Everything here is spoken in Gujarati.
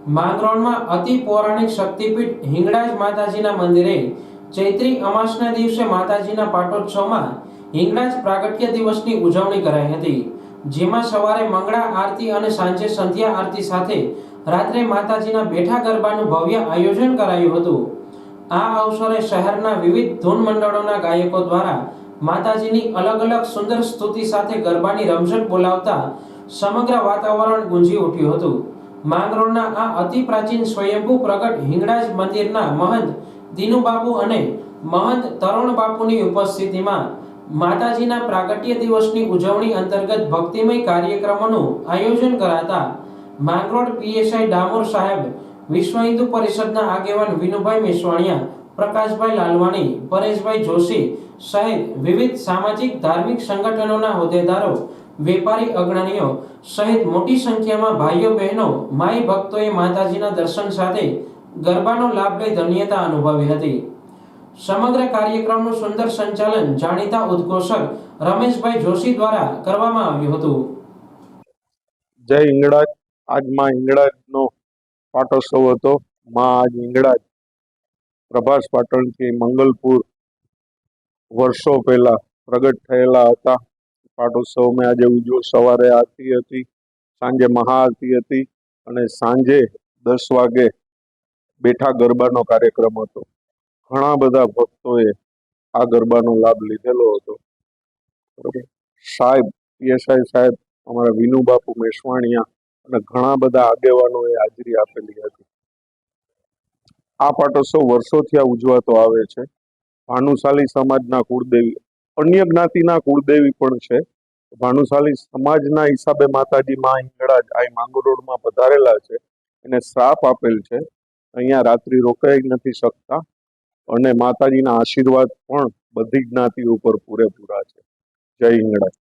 માંગરોળમાં અતિ પૌરાણિક શક્તિપીઠ હિંગળાજ માતાજીના મંદિરે ચૈત્રી અમાસના દિવસે માતાજીના પાટોત્સવમાં હિંગળાજ પ્રાગટ્ય દિવસની ઉજવણી કરાઈ હતી, જેમાં સવારે મંગળા આરતી અને સાંજે સંધ્યા આરતી સાથે રાત્રે માતાજીના બેઠા ગરબાનું ભવ્ય આયોજન કરાયું હતું। આ અવસરે શહેરના વિવિધ ધૂન મંડળોના ગાયકો દ્વારા માતાજીની અલગ અલગ સુંદર સ્તુતિ સાથે ગરબાની રમઝટ બોલાવતા સમગ્ર વાતાવરણ ગુંજી ઉઠ્યું હતું। માંગરોળના આ અતિ પ્રાચીન સ્વયંભૂ પ્રગટ હિંગળાજ મંદિરના મહંત દિનુબાપુ અને મહંત તરુણબાપુની ઉપસ્થિતિમાં માતાજીના પ્રાગટ્ય દિવસની ઉજવણી અંતર્ગત ભક્તિમય કાર્યક્રમોનું આયોજન કરાતા માંગરોળ પીએસઆઈ ડામોર સાહેબ, વિશ્વ હિન્દુ પરિષદના આગેવાન વિનુભાઈ મેસવાણિયા, પ્રકાશભાઈ લાલવાણી, પરેશભાઈ જોશી સહિત વિવિધ સામાજિક ધાર્મિક સંગઠનોના હોદ્દેદારો, વેપારી અગ્રણીઓ સહિત મોટી સંખ્યામાં ભાઈઓ બહેનો માઈ ભક્તોએ માતાજીના દર્શન સાથે ગરબાનો લાભ લઈ ધન્યતા અનુભવી હતી। સમગ્ર કાર્યક્રમનું સુંદર સંચાલન જાણીતા ઉદ્ઘોષક રમેશભાઈ જોશી દ્વારા કરવામાં આવ્યું હતું। જય હિંગળાજ। આજ માં હિંગળાજનો પાટોત્સવ હતો। માં આજ હિંગળાજ પ્રભાસ પાટણથી મંગલપુર વર્ષો પહેલા પ્રગટ થયેલા હતા। પાટોત્સવમાં આજે સવારે આરતી હતી, સાંજે મહાઆરતી હતી અને સાંજે 10 વાગે બેઠા ગરબાનો કાર્યક્રમ હતો। ઘણા બધા ભક્તોએ આ ગરબાનો લાભ લીધેલો હતો। સાહેબ, પીએસઆઈ સાહેબ, અમારા વિનુબાપુ મેસવાણિયા અને ઘણા બધા આગેવાનોએ હાજરી આપેલી હતી। આ પાટોત્સવ વર્ષોથી આ ઉજવાતો આવે છે। ભાનુશાલી સમાજના કુળદેવી, અન્ય જ્ઞાતિના કુળદેવી પણ છે। ભાનુશાલી સમાજના હિસાબે માતાજી માં હિંગળાજ આ માંગરોળમાં પધારેલા છે, એને શ્રાપ આપેલ છે, અહીંયા રાત્રિ રોકાઈ નથી શકતા અને માતાજીના આશીર્વાદ પણ બધી જ્ઞાતિઓ ઉપર પૂરેપૂરા છે। જય હિંગળાજ।